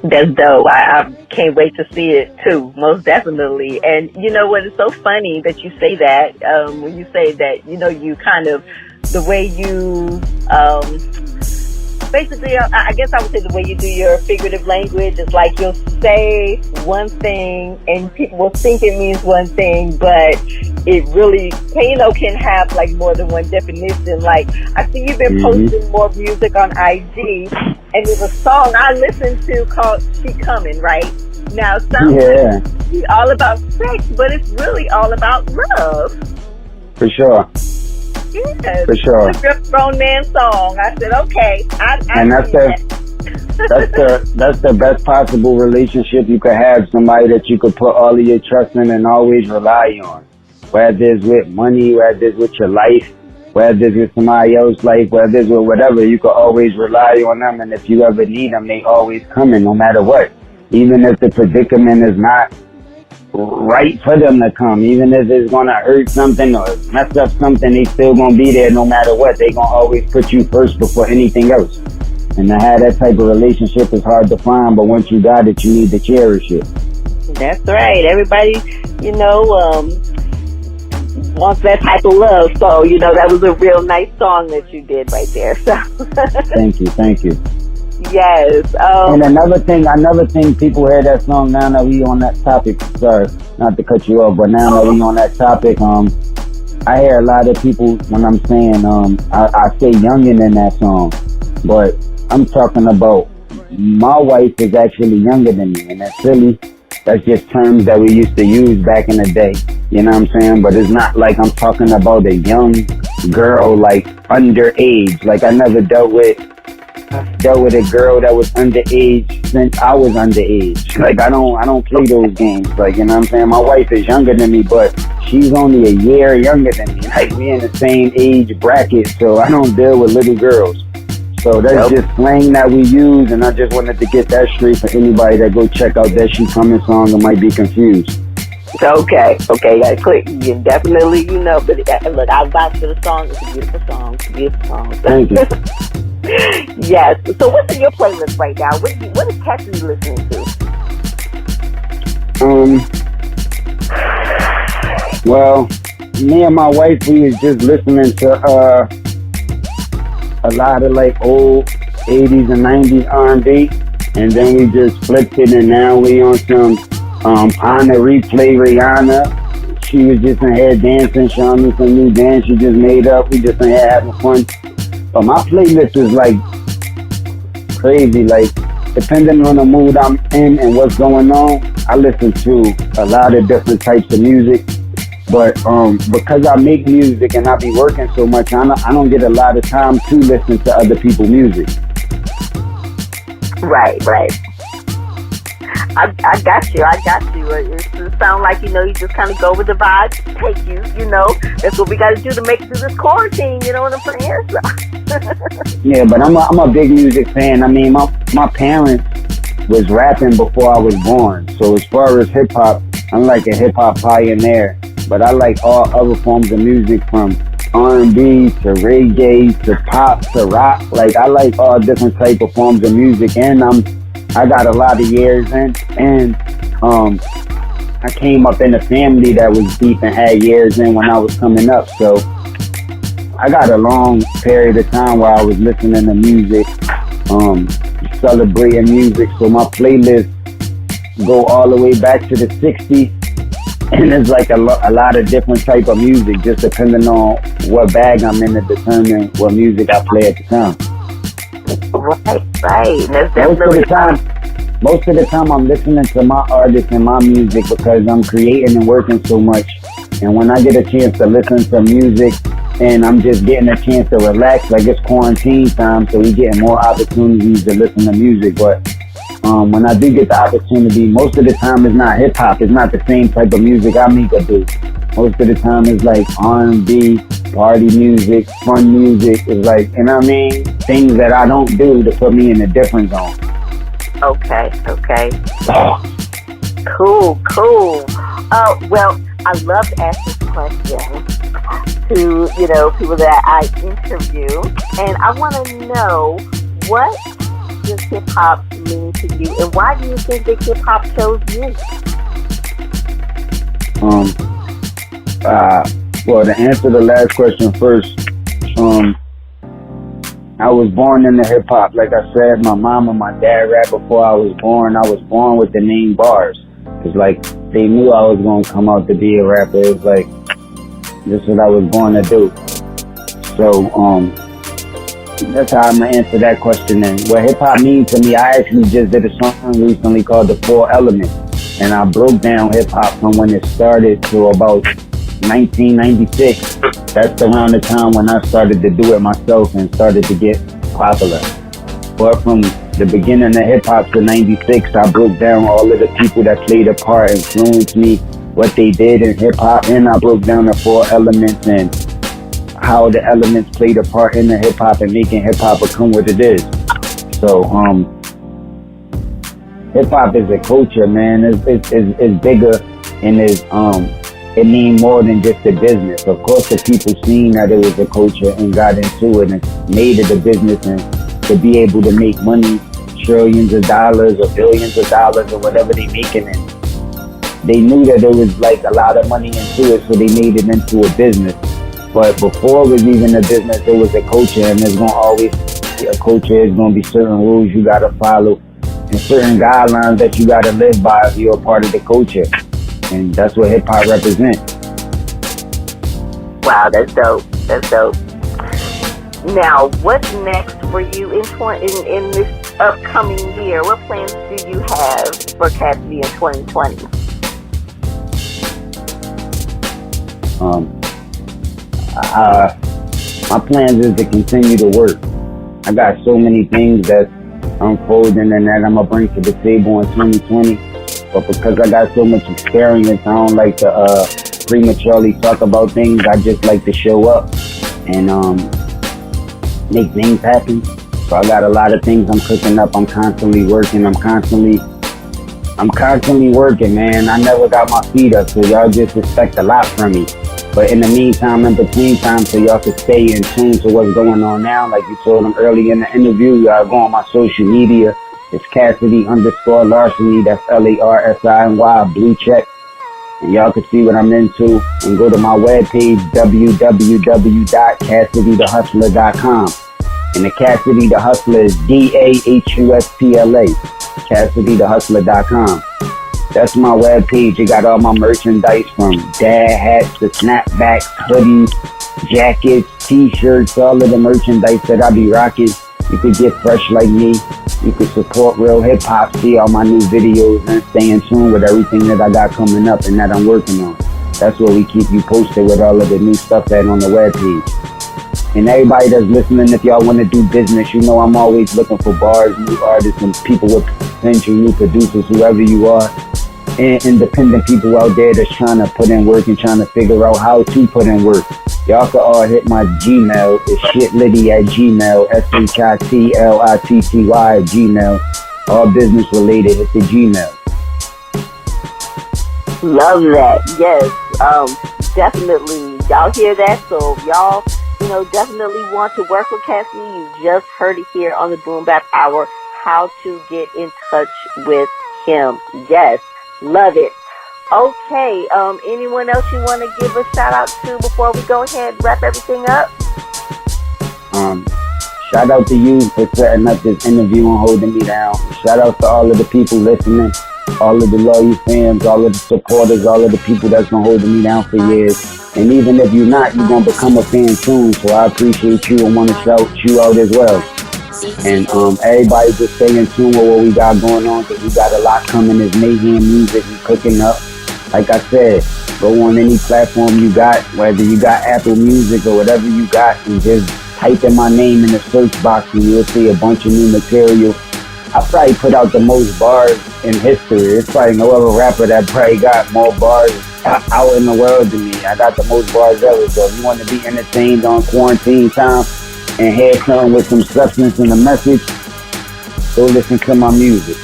That's dope. I can't wait to see it too, most definitely. And you know what? It's so funny that you say that. When you say that, you kind of the way you basically, I guess I would say the way you do your figurative language is like you'll say one thing and people will think it means one thing, but it really, can have like more than one definition. Like, I see you've been posting more music on IG, and there's a song I listened to called She Coming, right? Now, it's all about sex, but it's really all about love. For sure. Yes, for sure. It's a grown man song. I said, okay, and that's the best possible relationship you could have. Somebody that you could put all of your trust in and always rely on. Whether it's with money, whether it's with your life, whether it's with somebody else's life, whether it's with whatever, you could always rely on them. And if you ever need them, they always coming, no matter what. Even if the predicament is not right for them to come, even if it's gonna hurt something or mess up something, they still gonna be there no matter what. They gonna always put you first before anything else. And to have that type of relationship is hard to find, but once you got it, you need to cherish it. That's right. Everybody, wants that type of love. So, that was a real nice song that you did right there. So Thank you. Yes. And another thing, people hear that song now that we on that topic. Sorry, not to cut you off, but now that we on that topic, I hear a lot of people when I'm saying, I say youngin' in that song, but I'm talking about my wife is actually younger than me, and that's silly. That's just terms that we used to use back in the day. You know what I'm saying? But it's not like I'm talking about a young girl, like underage. Like I never dealt with a girl that was underage since I was underage. Like I don't play those games. Like, you know what I'm saying? My wife is younger than me, but she's only a year younger than me. Like we in the same age bracket, so I don't deal with little girls. So that's just slang that we use, and I just wanted to get that straight for anybody that go check out that She Coming song and might be confused. Okay, yeah, click. You definitely, but look, I'll vouch for the song. It's a beautiful song. Thank you. Yes. So what's in your playlist right now? What is Cassidy listening to? Well, me and my wife, we was just listening to a lot of like old 80s and 90s R&B, and then we just flipped it, and now we on some on the replay Rihanna. She was just in here dancing, showing me some new dance she just made up. We just in here having fun. But my playlist is like crazy. Like depending on the mood I'm in and what's going on, I listen to a lot of different types of music. But because I make music and I be working so much, I don't get a lot of time to listen to other people's music. Right. I got you. It sounds like, you just kind of go with the vibe, take you, That's what we got to do to make it through this quarantine, you know what I'm saying? So. Yeah, but I'm a big music fan. I mean, my parents was rapping before I was born. So as far as hip-hop, I'm like a hip-hop pioneer. But I like all other forms of music, from R&B to reggae to pop to rock. Like I like all different type of forms of music, and I got a lot of years in, and I came up in a family that was deep and had years in when I was coming up. So I got a long period of time where I was listening to music, celebrating music. So my playlist go all the way back to the 60s. And it's like a lot of different type of music, just depending on what bag I'm in to determine what music I play at the time. Right. Most of the time I'm listening to my artists and my music because I'm creating and working so much. And when I get a chance to listen to music and I'm just getting a chance to relax, like it's quarantine time, so we getting more opportunities to listen to music. But when I do get the opportunity, most of the time it's not hip hop. It's not the same type of music I make or do. Most of the time it's like R&B, party music, fun music. It's like, you know what I mean? Things that I don't do to put me in a different zone. Okay. Cool. Well, I love to ask this question to, people that I interview. And I want to know, what does hip hop mean to you, and why do you think that hip hop chose you? Um, well, to answer the last question first, I was born into hip hop. Like I said, my mom and my dad rapped before I was born. I was born with the name Bars. It's like they knew I was gonna come out to be a rapper. It's like this is what I was born to do. So that's how I'm gonna answer that question. And what hip hop means to me, I actually just did a song recently called The Four Elements, and I broke down hip hop from when it started to about 1996. That's around the time when I started to do it myself and started to get popular. But from the beginning of hip hop to 96, I broke down all of the people that played a part, influenced me, what they did in hip hop, and I broke down the four elements and how the elements played a part in the hip hop and making hip hop become what it is. So hip hop is a culture, man. It's bigger and it means more than just a business. Of course, the people seen that it was a culture and got into it and made it a business, and to be able to make money, trillions of dollars or billions of dollars or whatever they making it. They knew that there was like a lot of money into it, so they made it into a business. But before it was even a business, it was a culture, and there's gonna always be a culture. There's gonna be certain rules you gotta follow and certain guidelines that you gotta live by if you're a part of the culture. And that's what hip hop represents. Wow, that's dope. That's dope. Now, what's next for you in this upcoming year? What plans do you have for Cassidy in 2020? My plans is to continue to work. I got so many things that's unfolding and that I'm gonna bring to the table in 2020. But because I got so much experience, I don't like to prematurely talk about things. I just like to show up and make things happen. So I got a lot of things I'm cooking up. I'm constantly working. I'm constantly working, man. I never got my feet up, so y'all just expect a lot from me. But in the meantime, in between time, so y'all can stay in tune to what's going on now. Like you told them early in the interview, y'all go on my social media. It's Cassidy_Larceny. That's LARSINY, blue check. And y'all can see what I'm into. And go to my webpage, www.CassidyTheHustler.com. And the Cassidy the Hustler is DAHUSTLA. CassidyTheHustler.com. That's my webpage. It got all my merchandise from dad hats to snapbacks, hoodies, jackets, t-shirts, all of the merchandise that I be rocking. You could get fresh like me. You could support real hip hop, see all my new videos, and stay in tune with everything that I got coming up and that I'm working on. That's where we keep you posted with all of the new stuff that's on the webpage. And everybody that's listening, if y'all want to do business, you know I'm always looking for bars, new artists, and people with potential, new producers, whoever you are, and independent people out there that's trying to put in work and trying to figure out how to put in work. Y'all can all hit my Gmail. It's shitlitty@gmail, SHITLITTY@gmail. All business related, hit the Gmail. Love that. Yes. Definitely. Y'all hear that? So y'all, definitely want to work with Cassidy. You just heard it here on the Boom Bap Hour, how to get in touch with him. Yes. Love it. Okay. Anyone else you want to give a shout out to before we go ahead and wrap everything up? Shout out to you for setting up this interview and holding me down. Shout out to all of the people listening, all of the loyal fans, all of the supporters, all of the people that's been holding me down for years. And even if you're not, you're going to become a fan soon. So I appreciate you and want to shout you out as well. And everybody just stay in tune with what we got going on, because we got a lot coming. There's mayhem music we cooking up. Like I said, go on any platform you got, whether you got Apple Music or whatever you got, and just type in my name in the search box and you'll see a bunch of new material. I probably put out the most bars in history. There's probably no other rapper that probably got more bars out in the world than me. I got the most bars ever. So if you want to be entertained on quarantine time and hear something with some substance and a message, go listen to my music.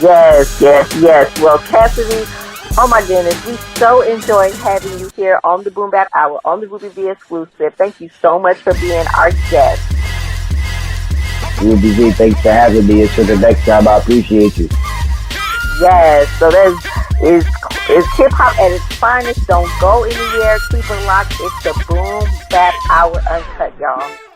Yes. Well, Cassidy, oh my goodness, we so enjoyed having you here on the Boom Bap Hour, on the Ruby V exclusive. Thank you so much for being our guest. We'll be here. Thanks for having me. Until the next time, I appreciate you. Yes, so there's is hip hop at its finest. Don't go anywhere. Keep it locked. It's the Boom Bap Hour Uncut, y'all.